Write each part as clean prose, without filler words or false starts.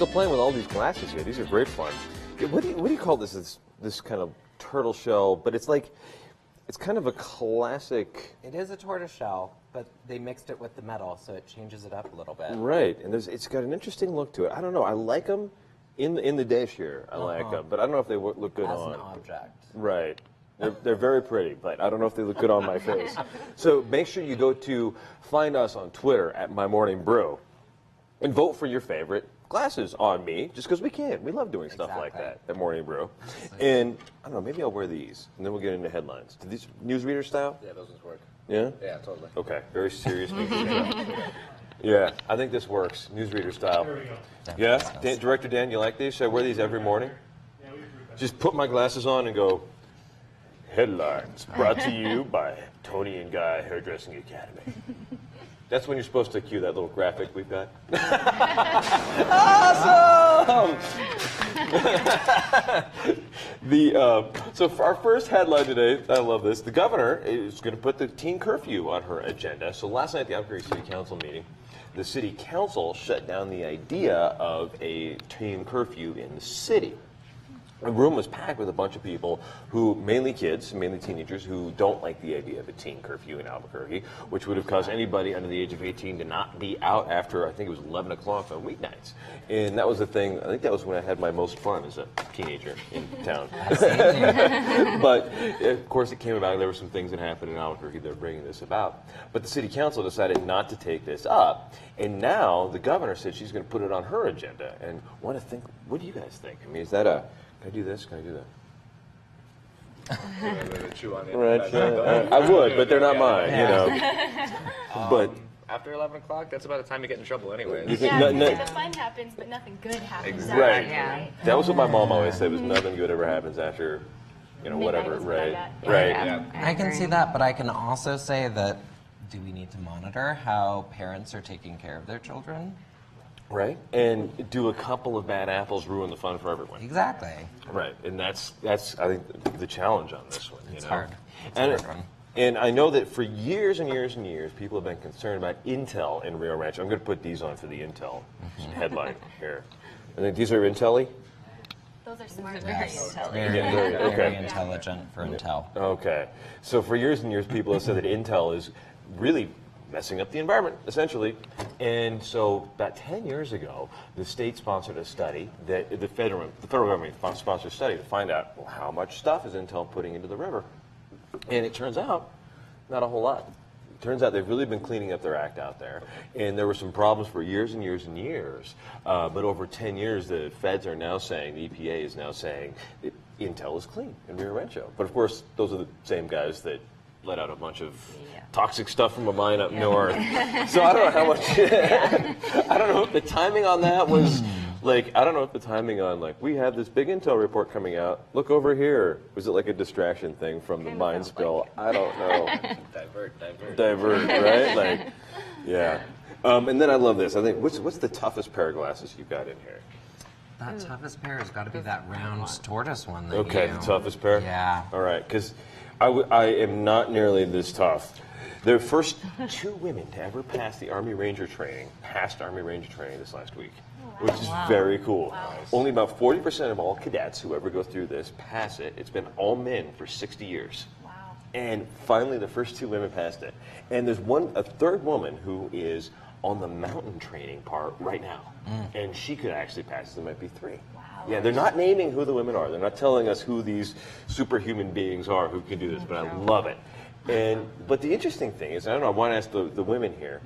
still playing with all these glasses here. These are great fun. What do you call this? This kind of turtle shell, but it's like, it's kind of a classic. It is a tortoise shell, but they mixed it with the metal, so it changes it up a little bit. Right, and it's got an interesting look to it. I don't know. I like them in the dish here. I like them, but I don't know if they look good on. As an object. Right. They're very pretty, but I don't know if they look good on my face. So make sure you go to find us on Twitter at My Morning Brew and vote for your favorite glasses on me, just because we can. We love doing stuff like that at Morning Brew. And I don't know, maybe I'll wear these, and then we'll get into headlines. Do these newsreader style? Yeah, those ones work. Yeah? Yeah, totally. Okay, very serious newsreader. Yeah, I think this works, newsreader style. There we go. Yeah? Director Dan, you like these? Should I wear these every morning? Yeah, we approve that. Just put my glasses on and go, headlines brought to you by Tony and Guy Hairdressing Academy. That's when you're supposed to cue that little graphic we've got. Awesome! So for our first headline today, I love this. The governor is going to put the teen curfew on her agenda. So last night at the Albuquerque City Council meeting, the city council shut down the idea of a teen curfew in the city. The room was packed with a bunch of people who, mainly kids, mainly teenagers, who don't like the idea of a teen curfew in Albuquerque, which would have caused anybody under the age of 18 to not be out after, I think it was 11 o'clock on weeknights. And that was the thing, I think that was when I had my most fun as a teenager in town. But, of course, it came about, there were some things that happened in Albuquerque that were bringing this about. But the city council decided not to take this up, and now the governor said she's going to put it on her agenda. And what do you guys think? I mean, is that a... Can I do this? Can I do that? Chew on it. Right, I would, but they're not mine, you know. But After 11 o'clock, that's about the time you get in trouble anyway. you think Yeah, the fun happens, but nothing good happens. Exactly. right? Yeah. That was what my mom always said: was nothing good ever happens after, whatever. was what I Right, got. right. Yeah. I can see that, but I can also say that do we need to monitor how parents are taking care of their children? Right, and do a couple of bad apples ruin the fun for everyone? Exactly. Right, and that's I think the challenge on this one. It's hard. It's a And hard one. and I know that for years and years and years, people have been concerned about Intel in Rio Rancho. I'm going to put these on for the Intel headline here. I think these are Intel-y? Those are smart. Yes. Very Very, okay. very intelligent for Intel. Okay. So for years and years, people have said that Intel is really messing up the environment, essentially. And so about 10 years ago, the state sponsored a study, that the federal government sponsored a study to find out, well, how much stuff is Intel putting into the river. And it turns out, not a whole lot. It turns out they've really been cleaning up their act out there. And there were some problems for years and years and years. But over 10 years, the feds are now saying, the EPA is now saying, that Intel is clean in Rio Rancho. But of course, those are the same guys that let out a bunch of toxic stuff from a mine up north. So I don't know how much, I don't know if the timing on that was, like, I don't know if the timing on, like, we have this big Intel report coming out, look over here. Was it like a distraction thing from the mine spill? I don't know. Divert, right? Like, yeah. And then I love this. I think, what's the toughest pair of glasses you've got in here? That toughest pair has got to be that round tortoise one. That Okay, you... the toughest pair? Yeah. All right, because I am not nearly this tough. The first two women to ever pass the Army Ranger training, passed Army Ranger training this last week, which is very cool. Wow. Only about 40% of all cadets who ever go through this pass it. It's been all men for 60 years. Wow. And finally, the first two women passed it. And there's a third woman who is on the mountain training part right now. And she could actually pass it. There might be three. Wow. Yeah, they're not naming who the women are. They're not telling us who these superhuman beings are who can do this, but I love it. But the interesting thing is, I don't know, I want to ask the women here.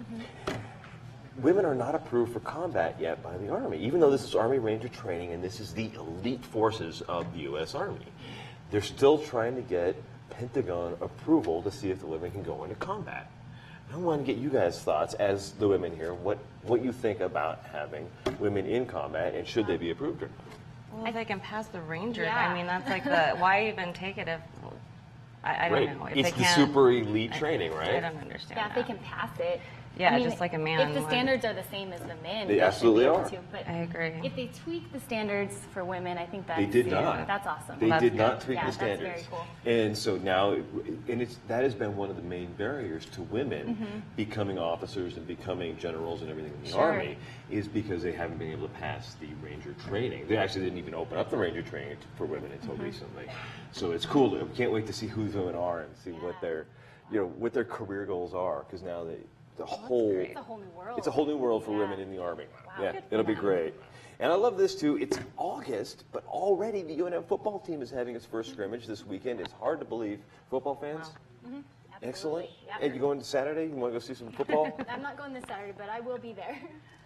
Women are not approved for combat yet by the Army, even though this is Army Ranger training and this is the elite forces of the U.S. Army. They're still trying to get Pentagon approval to see if the women can go into combat. I want to get you guys' thoughts as the women here, what you think about having women in combat, and should they be approved or not? Well, if they can pass the Ranger, Yeah. I mean, that's like the, why even take it if, I don't know. If It's they the can't, super elite training, right? I don't understand Yeah, if they that. can pass it. Yeah, I mean, just like a man If the would. standards are the same as the men, They should absolutely be able are. to, but I agree. if they tweak the standards for women, I think that's They did not. That's awesome. They That's did good. not tweak Yeah, the that's very standards. cool. And so now, that has been one of the main barriers to women becoming officers and becoming generals and everything in the Sure. Army, is because they haven't been able to pass the Ranger training. They actually didn't even open up the Ranger training for women until recently. So it's cool. We can't wait to see who the women are and see what their, what their career goals are, because now the whole It's a whole new world. it's a whole new world for Yeah. women in the Army. Wow. Yeah, Good for it'll be them. great. And I love this too. It's August, but already the UNM football team is having its first scrimmage this weekend. It's hard to believe. Football fans? Excellent. Yeah. And you going Saturday? You want to go see some football? I'm not going this Saturday, but I will be there.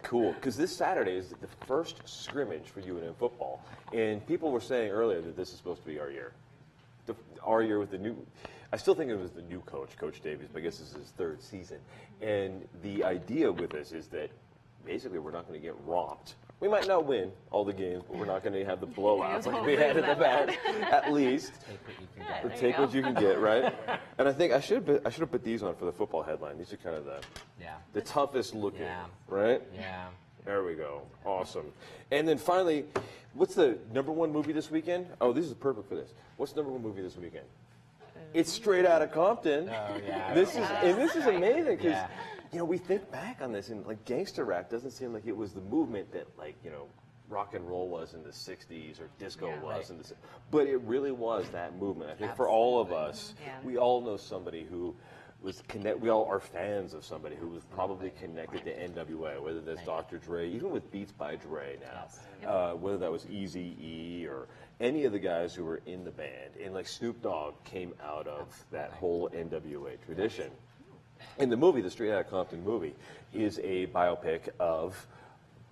Cool, because this Saturday is the first scrimmage for UNM football. And people were saying earlier that this is supposed to be our year. Our year with the new, I still think it was the new coach, Coach Davies, but I guess this is his third season. And the idea with this is that basically we're not going to get romped. We might not win all the games, but we're not going to have the blowouts like we had in the past, at least. Take what you can get. Or take what you can get, right? And I think I should have put these on for the football headline. These are kind of Yeah. the toughest looking, Yeah. right? Yeah. There we go. Awesome. And then finally, what's the #1 movie this weekend? Oh, this is perfect for this. What's the #1 movie this weekend? It's Straight Outta Compton. Oh, yeah. This is amazing because Yeah. we think back on this and like gangster rap doesn't seem like it was the movement that rock and roll was in the 60s or disco Yeah. was in the but it really was that movement. I think for all of us, Yeah. we all know somebody who was we all are fans of somebody who was probably connected to NWA, whether that's Dr. Dre, even with Beats by Dre now, whether that was Eazy-E or any of the guys who were in the band. And like Snoop Dogg came out of that whole NWA tradition. And the movie, the Straight Outta Compton movie, is a biopic of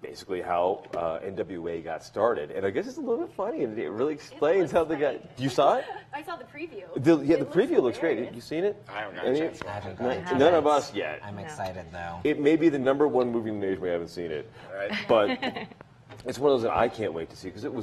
basically how NWA got started. And I guess it's a little bit funny, and it really explains how they got. You saw it? I saw the preview. The It preview looks great. hilarious. You seen it? I haven't got a Any- chance. I haven't None, gotten none to of it. us yet. I'm excited though. It may be the #1 movie in the nation. We haven't seen it, Right. but it's one of those that I can't wait to see because it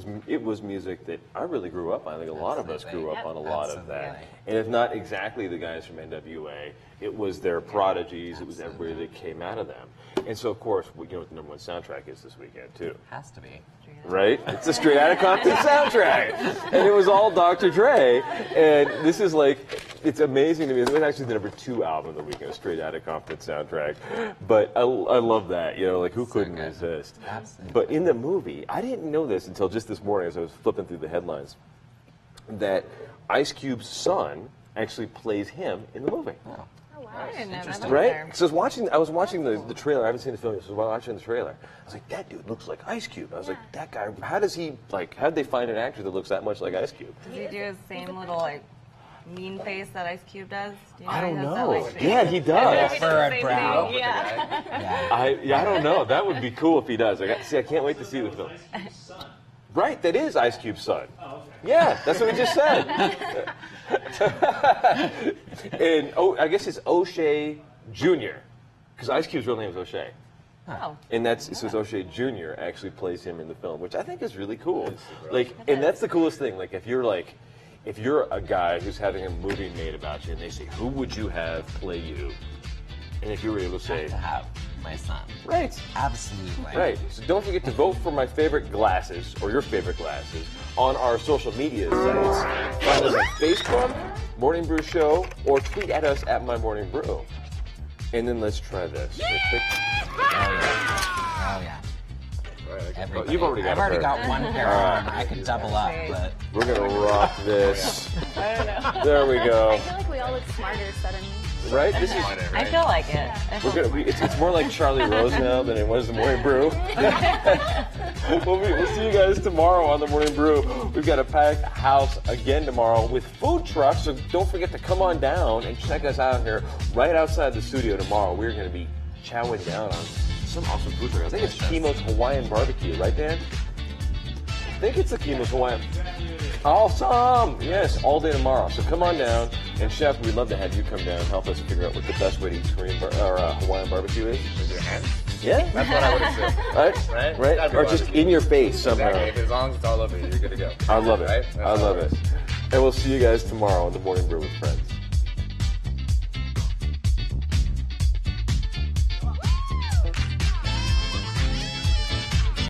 was music that I really grew up on. I think a lot of us grew up on a lot of that. Absolutely. And if not exactly the guys from NWA, it was their prodigies. It was everybody that came out of them. And so, of course, what the #1 soundtrack is this weekend too. Has to be. Right? It's a Straight Outta Compton soundtrack. And it was all Dr. Dre. And this is it's amazing to me. It was actually the #2 album of the weekend, Straight Outta Compton soundtrack. But I love that. Who couldn't good. resist? Absolutely. But in the movie, I didn't know this until just this morning as I was flipping through the headlines, that Ice Cube's son actually plays him in the movie. Oh, wow. I didn't know that Interesting. Right? either. So I was watching the trailer. I haven't seen the film yet, so while watching the trailer, I was like, that dude looks like Ice Cube. I was like, that guy, how did they find an actor that looks that much like Ice Cube? Does he do his same little mean face that Ice Cube does? Do you know I he don't has know. That, Yeah, he does. Maybe Furrowed the same brow. thing, Yeah. Yeah. I don't know. That would be cool if he does. I can't wait to see the film. Right, that is Ice Cube's son. Yeah, that's what we just said. And I guess it's O'Shea Jr. Because Ice Cube's real name is O'Shea. Oh. And so O'Shea Jr. actually plays him in the film, which I think is really cool. And that's the coolest thing. If you're a guy who's having a movie made about you, and they say, who would you have play you? And if you were able to say, To have my son. right, Absolutely. right. So don't forget to vote for my favorite glasses or your favorite glasses on our social media sites. Find us on Facebook, Morning Brew Show, or tweet at us at My Morning Brew. And then let's try this. Real quick. Oh yeah. Everybody. You've already got I've a already pair. got one pair on. I could double up, but We're gonna rock this. There we I go. feel like we all look smarter suddenly. Right? This is. I feel like it. It's more like Charlie Rose now than it was the Morning Brew. We'll see you guys tomorrow on the Morning Brew. We've got a packed house again tomorrow with food trucks, so don't forget to come on down and check us out here right outside the studio tomorrow. We're going to be chowing down on some awesome food truck. I think it's Kimo's Hawaiian Barbecue, right, Dan? I think it's the Kimo's Hawaiian. Awesome! Yes, all day tomorrow. So come on down, and Chef, we'd love to have you come down and help us figure out what the best way to eat Hawaiian barbecue is. With your hand? Yeah, That's what I would have said. right, Right? right, or just in your face somehow. Exactly. As long as it's all over you, you're good to go. I love it. Right? I love it. And we'll see you guys tomorrow on the Morning Brew with Friends.